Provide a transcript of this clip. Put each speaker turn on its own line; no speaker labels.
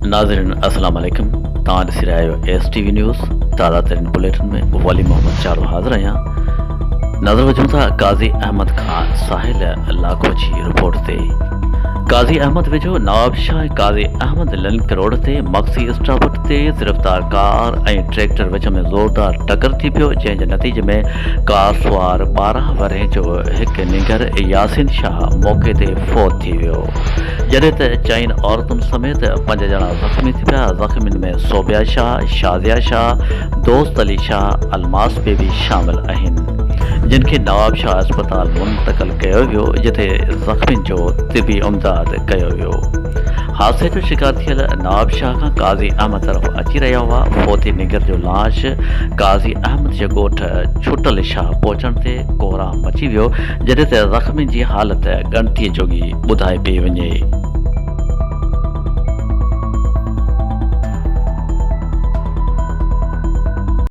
नाज़रीन अस्सलाम वालेकुम। तव्हां ॾिसी रहिया आहियो STV न्यूज़। ताज़ा तरीन बुलेटिन में वली मोहम्मद चारो हाज़िर आहियां। नज़र विझूं था काज़ी अहमद खान साहिल इलाइक़ो जी रिपोर्ट ते। काज़ी अहमद वेझो नवाब शाह काज़ी अहमद लिंक रोड ते मक्सी स्टॉप ते गिरफ़्तार कार ऐं ट्रैक्टर विच में ज़ोरदार टकर थी पियो, जंहिंजे नतीजे में कार सुवार 12 वरे जो हिकु निगर यासिन शाह मौके ते फौत थी वियो, जॾहिं त 4 औरतुनि समेत 5 ॼणा ज़ख़्मी थी पिया। ज़ख़्मियुनि में सोबिया शाह, शाज़िया शाह, दोस्त अली शाह, अलमास बेबी शामिल आहिनि, जिन खे नवाब शाह अस्पताल मुंतक़िल कयो वियो, जिथे ज़ख़्मियुनि जो तिबी इमदाद कयो वियो। हादसे जो शिकार थियल नवाब शाह खां काज़ी अहमद तरफ़ अची रहिया हुआ। फोती निगर जो लाश काज़ी अहमद जे ॻोठ छुटल शाह पहुचण ते कोहराम मची वियो, जॾहिं त ज़ख़्मियुनि जी हालत ॻणतीअ जोगी ॿुधाए पई वञे।